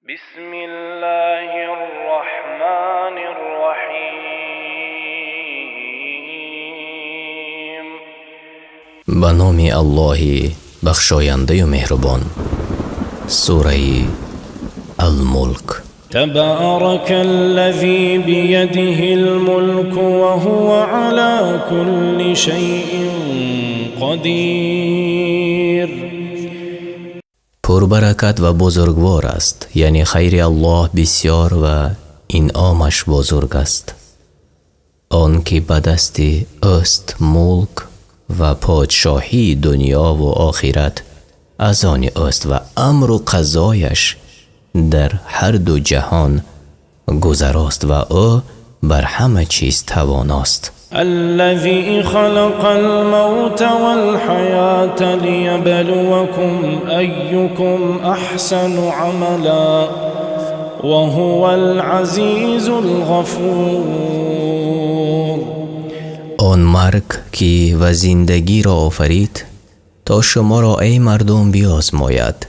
بسم الله الرحمن الرحیم. به نام الله بخشاینده و مهربان. سوره الملک. تبارك الذي بيده الملك وهو على كل شيء قدیر. پربرکت و بزرگوار است، یعنی خیر الله بسیار و انعامش بزرگ است. آن که به دستی است ملک و پادشاهی دنیا و آخرت از آن است و امر و قضایش در هر دو جهان گذراست و او بر همه چیز تواناست. الذي خلق الموت والحياة ليبلوكم أيكم أحسن عملا وهو العزيز الغفور. آن مرگ که و زندگی را آفرید تا شما را ای مردم بیازماید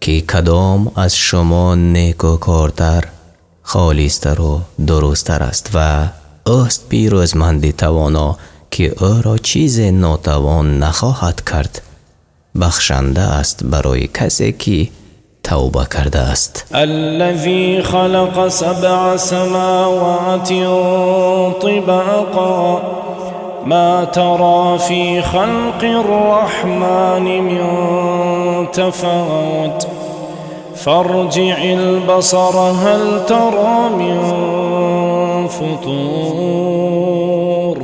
که کدام از شما نیکوکارتر، خالصتر و درستتر است و است پیروزمند توانا که او را چیز ناتوان نخواهد کرد. بخشنده است برای کسی که توبه کرده است. الذي خلق 7 سماوات طباقا ما ترى في خلق الرحمن من تفاوت فارجع البصر هل ترى من فطور.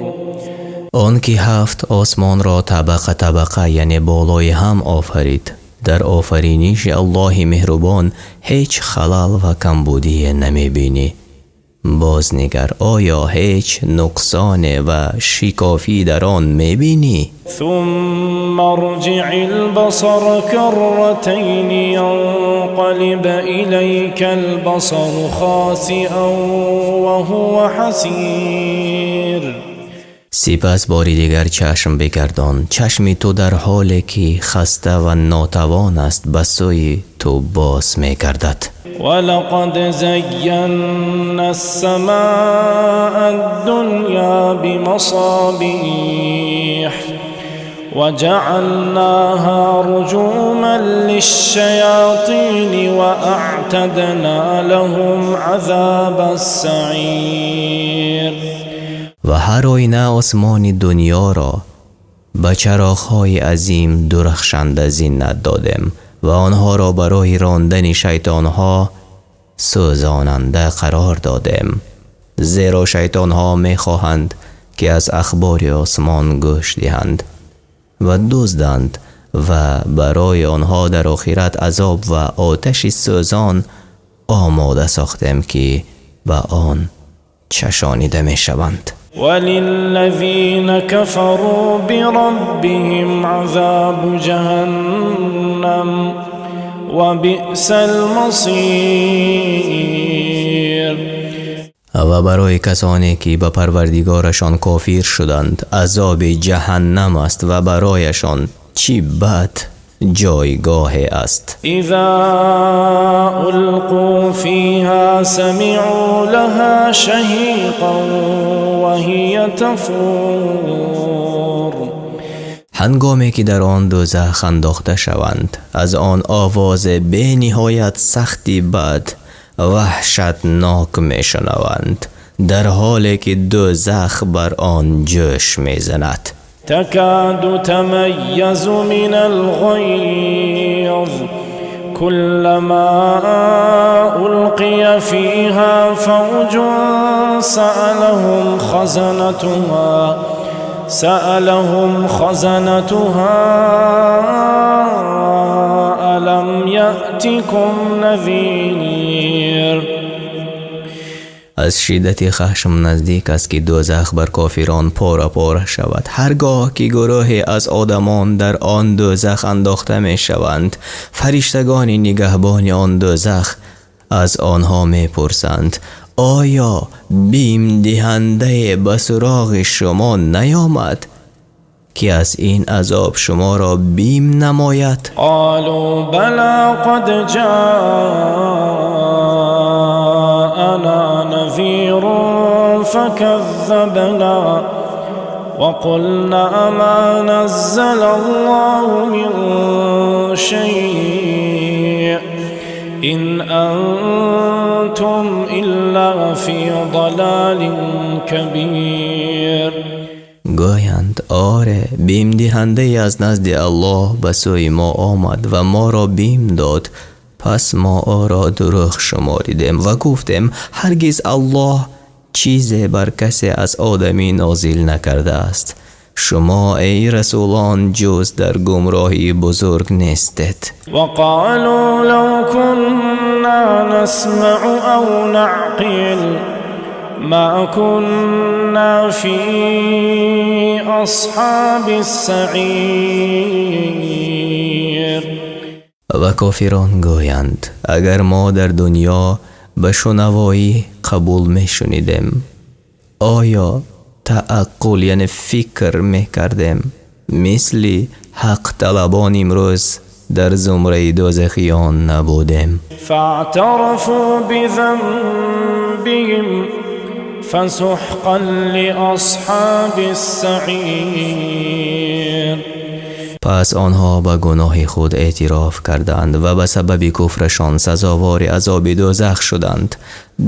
آن که 7 آسمان را طبقه طبقه یعنی بالای هم آفرید، در آفرینش الله مهربان هیچ خلل و کمبودی نمی بینی. بازنگر آیا هیچ نقصان و شکافی در آن می بینی؟ ثم ارجع البصر كرتين ينقلب إليك البصر خاسئا وهو حسير. سپس باری دیگر چشم بگردان، چشم تو در حالی که خسته و ناتوان است به سوی تو باز می گردد. ولقد زينا السماء الدنيا بمصابيح وجعلناها رجوما للشياطين واعتدنا لهم عذاب السعير. و هر آینه آسمان دنیا را به چراغ‌های عظیم درخشنده زینت دادیم و آنها را برای راندن شیطانها سوزاننده قرار دادیم، زیرا شیطانها می‌خواهند که از اخبار آسمان گوش دهند و دزدند و برای آنها در آخرت عذاب و آتش سوزان آماده ساختیم که به آن چشانیده می‌شوند. وللذين كفروا بربهم عذاب جهنم وبئس المصير. و برای کسانی که به پروردگارشان کافر شدند عذاب جهنم است و برایشان چی بد جایگاه است. اذا القوا فيها سمعوا لها شهيقا وهي تفور. هنگامی که در آن دوزخ انداخته شوند از آن آواز بی نهایت سختی بد وحشتناک می شنوند، در حالی که دوزخ بر آن جوش می زند. تكاد تميز من الغيظ كلما ألقي فيها فوج سألهم خزنتها ألم يأتكم نذير. از شدت خشم نزدیک است که دوزخ بر کافران پاره پاره شود. هرگاه که گروهی از آدمان در آن دوزخ انداخته می شوند، فرشتگان نگهبان آن دوزخ از آنها می پرسند آیا بیم دهنده به سراغ شما نیامد که از این عذاب شما را بیم نماید؟ قالوا بلا قد جاء فكذبنا وقلنا ما نزل الله من شيء إن أنتم إلا في ضلال كبير. گویند آره بیم دهنده از نزد الله به سوی ما آمد و ما را بیم داد، پس ما آن را دروغ شماریدیم و گفتیم هرگز الله چیزی بر کسی از آدمی نازل نکرده است. شما ای رسولان جز در گمراهی بزرگ نیستید. وقالوا لو كنا نسمع أو نعقل ما كنا في أصحاب السعير. و کافران گویند اگر ما در دنیا به شنوایی قبول می شنیدیم، آیا تعقل یعنی فکر می کردیم مثل حق طلبان امروز در زمره دوزخیان نبودیم. فاعترفوا بذنبهم فسحقا لأصحاب السعير. پس آنها به گناه خود اعتراف کردند و به سبب کفرشان سزاوار عذاب دوزخ شدند.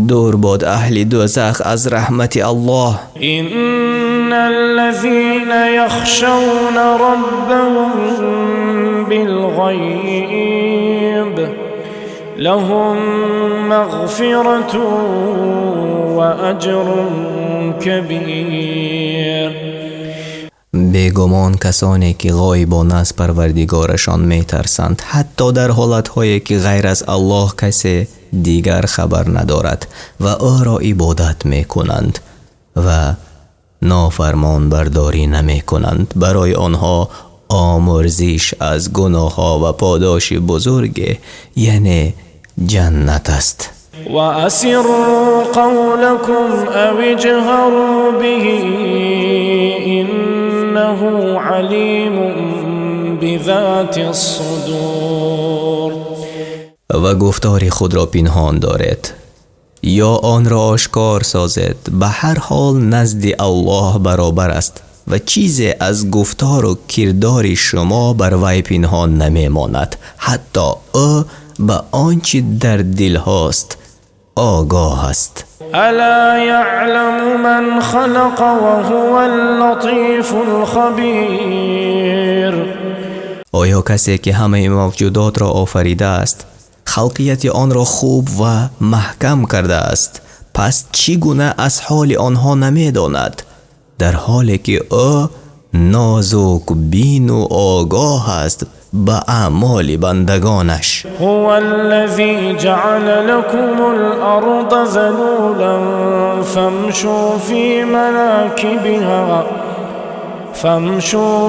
دور باد اهل دوزخ از رحمت الله. إن الذين يخشون ربهم بالغيب لهم مغفرة وأجر كبير. بیگمان کسانی که غایبانه از پروردگارشان می ترسند، حتی در حالتهایی که غیر از الله کسی دیگر خبر ندارد و او را عبادت می کنند و نافرمان برداری نمی کنند، برای آنها آمرزش از گناه ها و پاداش بزرگ یعنی جنت است. وأسروا قولكم أو اجهروا به إنه عليم بذات الصدور. و گفتار خود را پنهان دارد یا آن را آشکار سازد، به هر حال نزد الله برابر است و چیزی از گفتار و کردار شما بر وی پنهان نمی ماند. حتی او به آنچه در دل هاست آگاه است. الا يعلم من خلق وهو اللطيف الخبير. آیا کسی که همه موجودات را آفریده است، خلقیت آن را خوب و محکم کرده است، پس چگونه از حال آنها نمی داند، در حالی که او نازک بین و آگاه است به اعمال بندگانش. هو الذي جعل لكم الأرض ذلولا فامشوا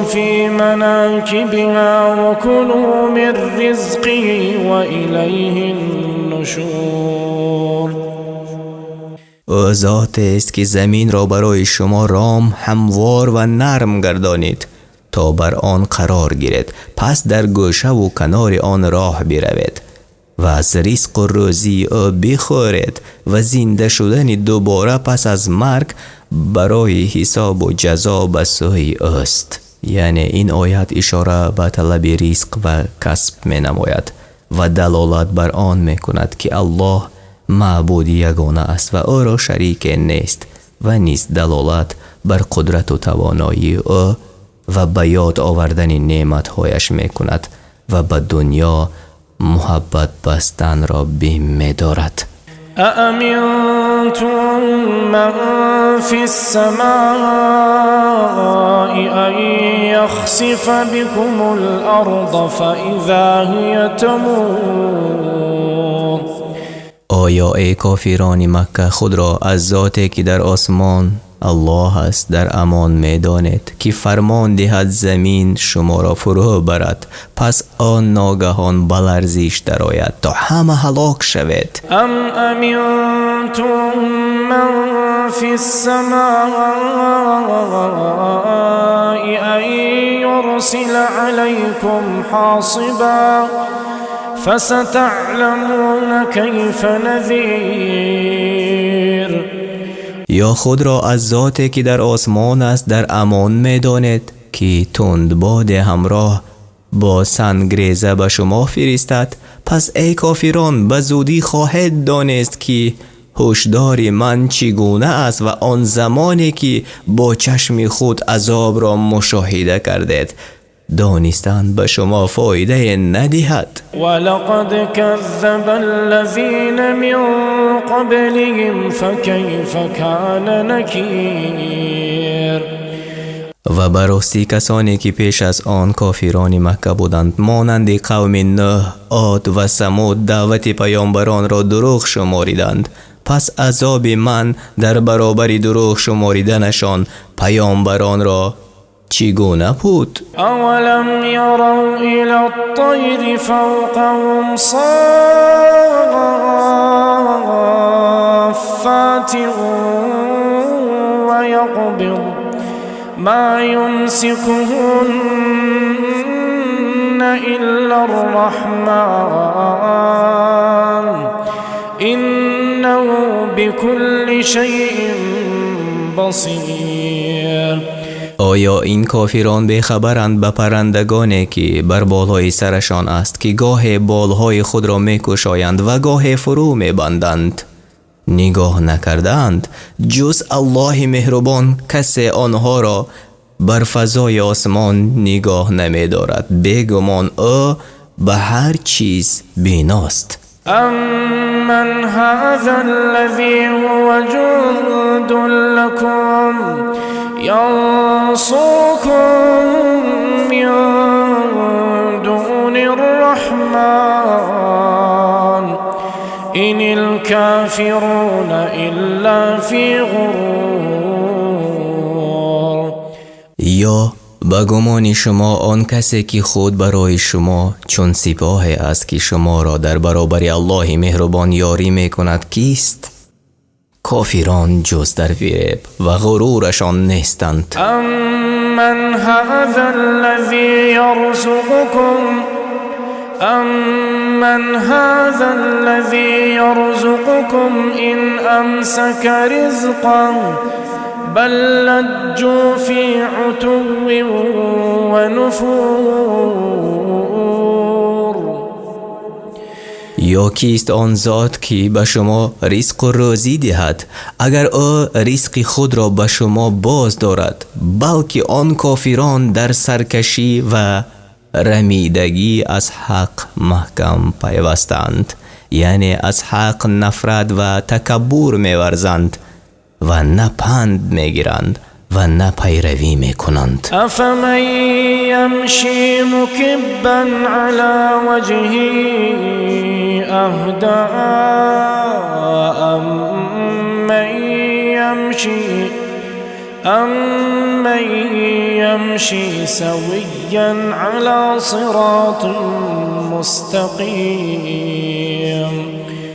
في مناكبها وكلوا من رزقه وإليه النشور. او ذات است که زمین را برای شما رام، هموار و نرم گردانید تا بر آن قرار گیرد، پس در گوشه و کنار آن راه بروید و از رزق و روزی او بخورید و زنده شدن دوباره پس از مرگ برای حساب و جزا به سوی اوست. یعنی این آیت اشاره به طلب رزق و کسب می نماید و دلالت بر آن می کند که الله معبود یگانه است و او را شریک نیست و نیز دلالت بر قدرت و توانایی او و به یاد آوردن نعمتهایش می کند و به دنیا محبت بستن را بیم می دارد. أأمنتم من في السماء أن يخسف بكم الأرض فإذا هي تمور. آیا ای کافران مکه خود را از ذاتی که در آسمان الله است در امان می دانید که فرمان دهد زمین شما را فرو برد، پس آن ناگهان بلرزش درآید تا همه هلاک شوید؟ ام امنتم من فی السماء ان یرسل علیکم حاصبا فستعلمون کیف نذیر. یا خود را از ذاتی که در آسمان است در امان می‌دانید که تندباد همراه با سنگریزه به شما فرستد؟ پس ای کافران به زودی خواهید دانست که هشدار من چگونه است و آن زمانی که با چشم خود عذاب را مشاهده کردید دانستن به شما فایده ندهد. ولقد كذب الذين من قبلهم فكيف كان نكير. و براستی کسانی که پیش از آن کافران مکه بودند مانند قوم نوح، عاد و ثمود دعوت پیامبران را دروغ شماریدند، پس عذاب من در برابر دروغ شماریدنشان پیامبران را چگونه بود؟ اولم يروا الى الطير فوقهم صافات ويقبض ما يمسكهن الا الرحمن انه بكل شيء بصير. آیا این کافران بخبرند به پرندگانی که بر بالای سرشان است که گاه بالهای خود را می‌کشایند و گاه فرو می‌بندند؟ نگاه نکردند جز الله مهربان کسی آنها را بر فضای آسمان نگاه نمی‌دارد. بیگمان او به هر چیز بیناست. امن هذا الذي هو جند لكم ينصركم من دون الرحمن إن الكافرون إلا في غرور. یا به گمان شما آن کسی که خود برای شما چون سپاهی است که شما را در برابر الله مهربان یاری می کند کیست؟ کافران جز در فریب و غرورشان نیستند. امن هذا الذي يرزقكم إن أمسك رزقا بل لجوا في عتو ونفور. یا کیست آن ذات که به شما رزق و روزی دهد اگر او رزق خود را به شما باز دارد؟ بلکه آن کافران در سرکشی و رمیدگی از حق محکم پیوستند، یعنی از حق نفرت و تکبر می‌ورزند و نه پند می‌گیرند و نه پیروی می‌کنند. افمن یمشی مکبا علی وجهه اهدی امن یمشی سویا علی صراط مستقیم.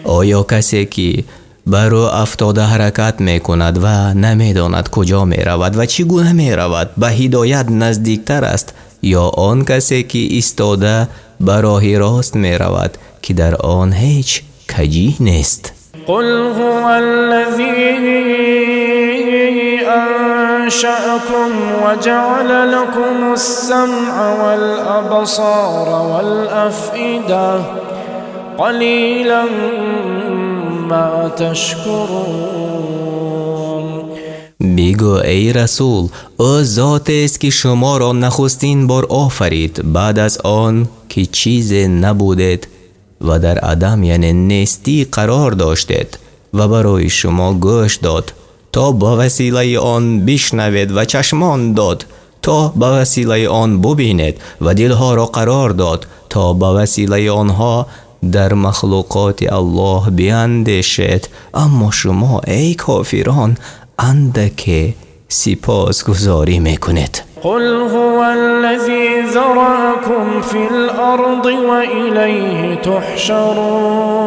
آیا کسی که بر او افتاده حرکت می کند و نمیداند کجا می رود و چگونه می رود به هدایت نزدیکتر است یا آن کسی که ایستاده بر راه راست می رود که در آن هیچ کجی نیست؟ قل هو الذی انشأکم وجعل لكم السمع والابصار والافئده قلیلا ما تشکرون. بگو ای رسول او ذات است که شما را نخستین بار آفرید بعد از آن که چیزی نبودید و در عدم یعنی نیستی قرار داشتید و برای شما گوش داد تا با وسیله آن بشنوید و چشمان داد تا با وسیله آن ببینید و دلها را قرار داد تا با وسیله آنها در مخلوقات الله بیندیشید. اما شما ای کافران اندک سپاسگزاری میکنید. قل هو الذی ذرأکم فی الارض و الیه تحشرون.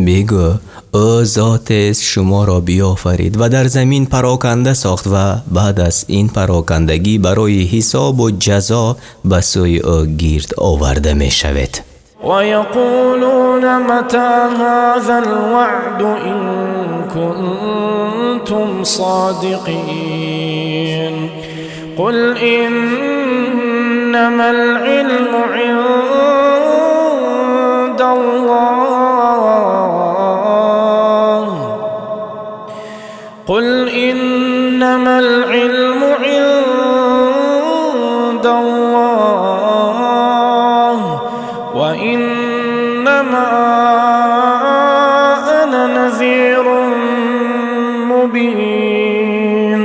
بگو او ذات است شما را بیافرید و در زمین پراکنده ساخت و بعد از این پراکندگی برای حساب و جزا به سوی او گرد آورده می شود. ويقولون متى هذا الوعد إن كنتم صادقين قل إنما العلم عند الله قل إنما العلم عند الله وإنما أنا نذير مبين.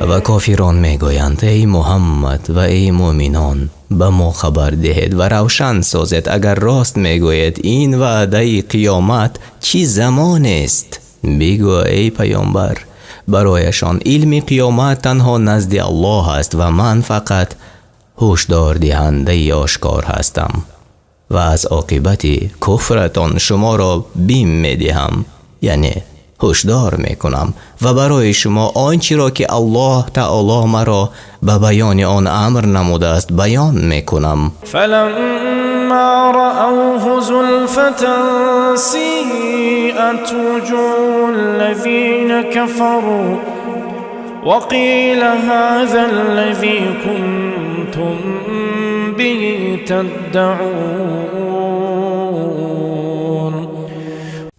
و کافران میگویند ای محمد و ای مؤمنان به ما خبر دهید و روشن سازید اگر راست میگویید این وعده قیامت چی زمان است. بگو ای پیامبر برایشان علم قیامت تنها نزد الله است و من فقط هشدار دهنده آشکار هستم و از عاقبت کفرتان شما را بیم میدهم، یعنی هشدار میکنم و برای شما آنچه را که الله تعالی مرا به بیان آن امر نموده است بیان میکنم. فلما رأوه زلفة سیئت وجوه الذین كفروا وقیل هذا الذی کنتم به تدعون.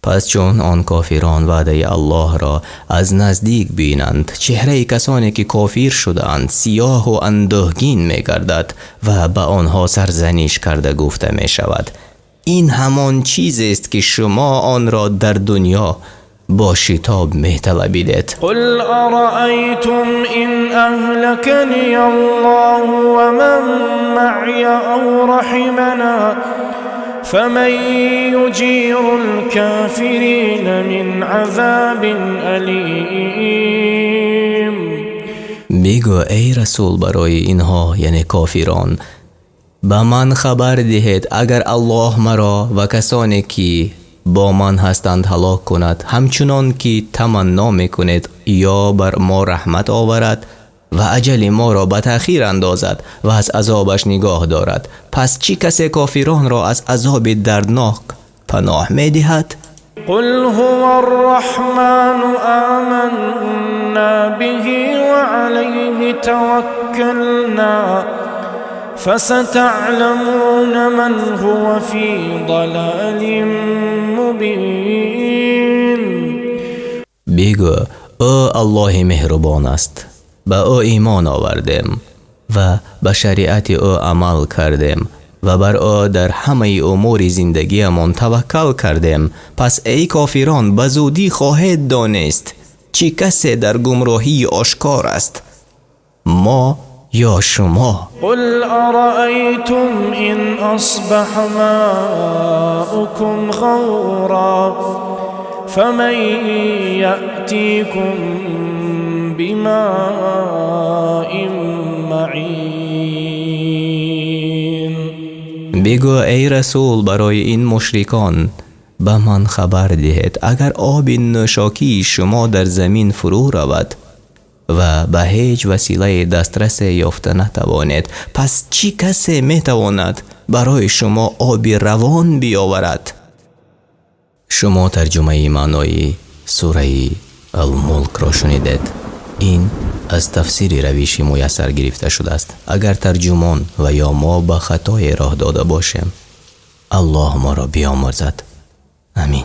پس چون آن کافران وعده الله را از نزدیک بینند چهره کسانی که کافر شدند سیاه و اندوهگین می‌گردد و به آنها سرزنش کرده گفته می شود این همان چیزی است که شما آن را در دنیا با شتاب می‌طلبیدید. قل ارأیتم این اهلکنی الله و من معی او رحمنا فمن یجیر الكافرین من عذاب علیم. بگو ای رسول برای اینها یعنی کافران به من خبر دهید اگر الله مرا و کسانی که با من هستند هلاک کند همچنان که تمنا میکنید یا بر ما رحمت آورد و اجل ما را به تأخیر اندازد و از عذابش نگاه دارد پس چی کسی کافران را از عذاب دردناک پناه میدهد؟ قل هو الرحمن آمنا به وعليه توكلنا فستعلمون من هو في ضلال مبين. بگو او الله مهربان است به او ایمان آوردیم و به شریعت او عمل کردیم و بر او در همه امور زندگیمان توکل کردیم پس ای کافران به زودی خواهید دانست چی کسی در گمراهی آشکار است ما یا شما. قل ارأیتم ان اصبح ماؤکم غورا فمن یأتیکم بماء معین. بگو ای رسول برای این مشرکان به من خبر دهید اگر آب نوشاکی شما در زمین فرو رود و به هیچ وسیله دسترس یافته نتوانید پس چی کسی میتواند برای شما آب روان بیاورد؟ شما ترجمه معنای سوره الملک را شنیدید. این از تفسیر روشی میسر گرفته شده است. اگر ترجمان و یا ما به خطای راه داده باشیم الله ما را بیامرزد. آمین.